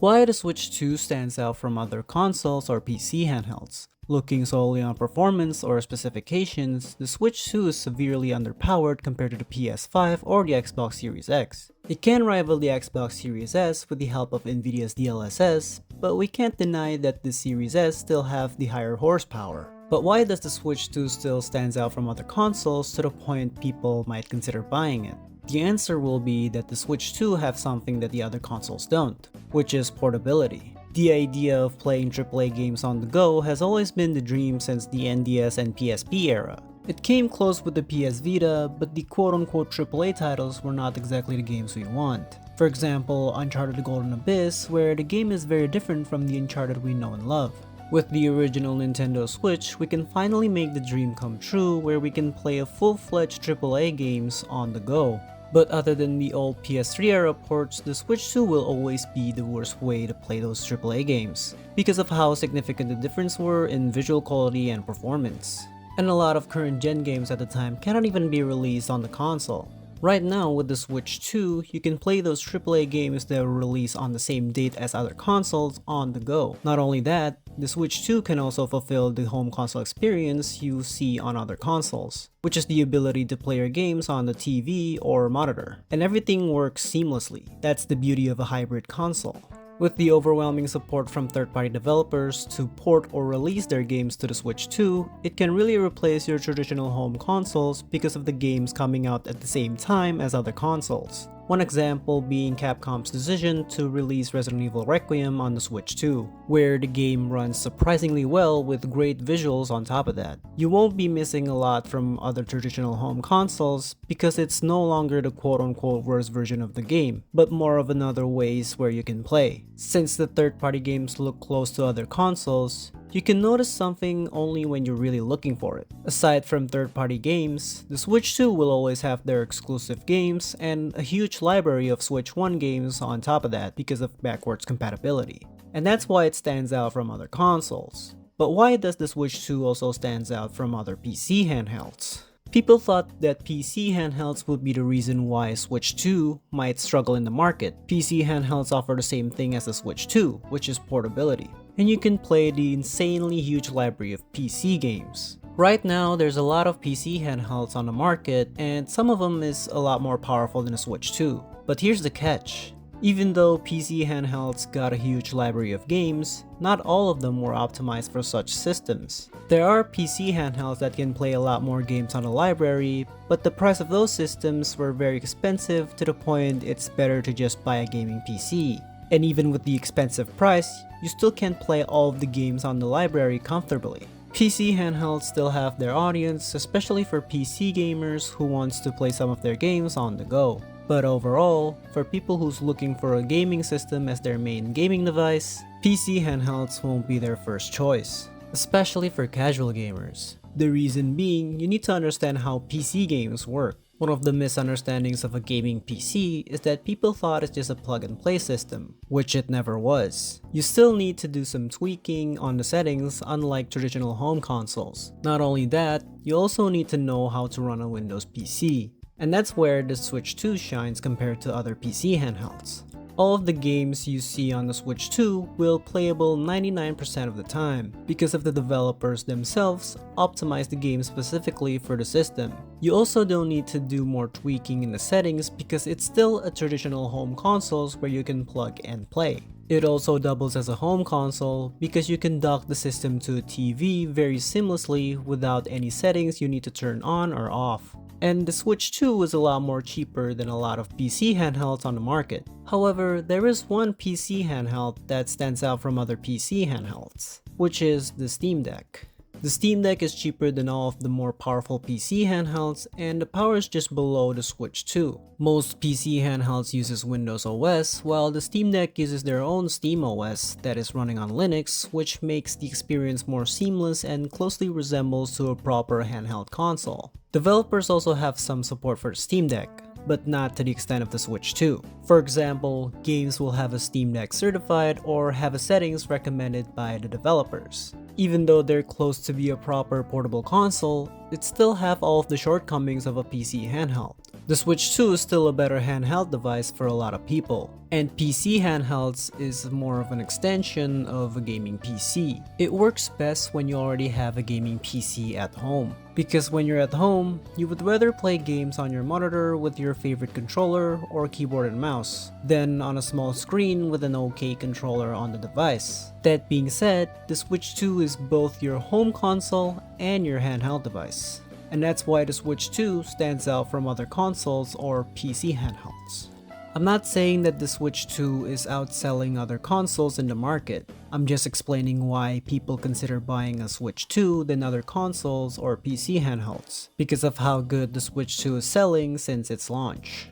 why the Switch 2 stands out from other consoles or PC handhelds. Looking solely on performance or specifications, the Switch 2 is severely underpowered compared to the PS5 or the Xbox Series X. It can rival the Xbox Series S with the help of Nvidia's DLSS, but we can't deny that the Series S still have the higher horsepower. But why does the Switch 2 still stands out from other consoles to the point people might consider buying it? The answer will be that the Switch 2 have something that the other consoles don't, which is portability. The idea of playing AAA games on the go has always been the dream since the NDS and PSP era. It came close with the PS Vita, but the quote-unquote AAA titles were not exactly the games we want. For example, Uncharted: The Golden Abyss, where the game is very different from the Uncharted we know and love. With the original Nintendo Switch, we can finally make the dream come true where we can play a full-fledged AAA games on the go. But other than the old PS3 era ports, the Switch 2 will always be the worst way to play those AAA games, because of how significant the difference were in visual quality and performance. And a lot of current gen games at the time cannot even be released on the console. Right now with the Switch 2, you can play those AAA games that were released on the same date as other consoles on the go. Not only that, the Switch 2 can also fulfill the home console experience you see on other consoles, which is the ability to play your games on the TV or monitor. And everything works seamlessly. That's the beauty of a hybrid console. With the overwhelming support from third-party developers to port or release their games to the Switch 2, it can really replace your traditional home consoles because of the games coming out at the same time as other consoles. One example being Capcom's decision to release Resident Evil Requiem on the Switch 2, where the game runs surprisingly well with great visuals on top of that. You won't be missing a lot from other traditional home consoles because it's no longer the quote-unquote worst version of the game, but more of another ways where you can play. Since the third-party games look close to other consoles, you can notice something only when you're really looking for it. Aside from third-party games, the Switch 2 will always have their exclusive games and a huge library of Switch 1 games on top of that because of backwards compatibility. And that's why it stands out from other consoles. But why does the Switch 2 also stands out from other PC handhelds? People thought that PC handhelds would be the reason why Switch 2 might struggle in the market. PC handhelds offer the same thing as the Switch 2, which is portability. And you can play the insanely huge library of PC games. Right now, there's a lot of PC handhelds on the market, and some of them is a lot more powerful than a Switch 2. But here's the catch. Even though PC handhelds got a huge library of games, not all of them were optimized for such systems. There are PC handhelds that can play a lot more games on the library, but the price of those systems were very expensive to the point it's better to just buy a gaming PC. And even with the expensive price, you still can't play all of the games on the library comfortably. PC handhelds still have their audience, especially for PC gamers who wants to play some of their games on the go. But overall, for people who's looking for a gaming system as their main gaming device, PC handhelds won't be their first choice, especially for casual gamers. The reason being, you need to understand how PC games work. One of the misunderstandings of a gaming PC is that people thought it's just a plug-and-play system, which it never was. You still need to do some tweaking on the settings unlike traditional home consoles. Not only that, you also need to know how to run a Windows PC. And that's where the Switch 2 shines compared to other PC handhelds. All of the games you see on the Switch 2 will playable 99% of the time because of the developers themselves optimize the game specifically for the system. You also don't need to do more tweaking in the settings because it's still a traditional home consoles where you can plug and play. It also doubles as a home console because you can dock the system to a TV very seamlessly without any settings you need to turn on or off. And the Switch 2 is a lot more cheaper than a lot of PC handhelds on the market. However, there is one PC handheld that stands out from other PC handhelds, which is the Steam Deck. The Steam Deck is cheaper than all of the more powerful PC handhelds, and the power is just below the Switch 2. Most PC handhelds uses Windows OS, while the Steam Deck uses their own Steam OS that is running on Linux, which makes the experience more seamless and closely resembles to a proper handheld console. Developers also have some support for the Steam Deck, but not to the extent of the Switch 2. For example, games will have a Steam Deck certified or have a settings recommended by the developers. Even though they're close to be a proper portable console, it still have all of the shortcomings of a PC handheld. The Switch 2 is still a better handheld device for a lot of people, and PC handhelds is more of an extension of a gaming PC. It works best when you already have a gaming PC at home, because when you're at home, you would rather play games on your monitor with your favorite controller or keyboard and mouse than on a small screen with an okay controller on the device. That being said, the Switch 2 is both your home console and your handheld device, and that's why the Switch 2 stands out from other consoles or PC handhelds. I'm not saying that the Switch 2 is outselling other consoles in the market. I'm just explaining why people consider buying a Switch 2 than other consoles or PC handhelds, because of how good the Switch 2 is selling since its launch.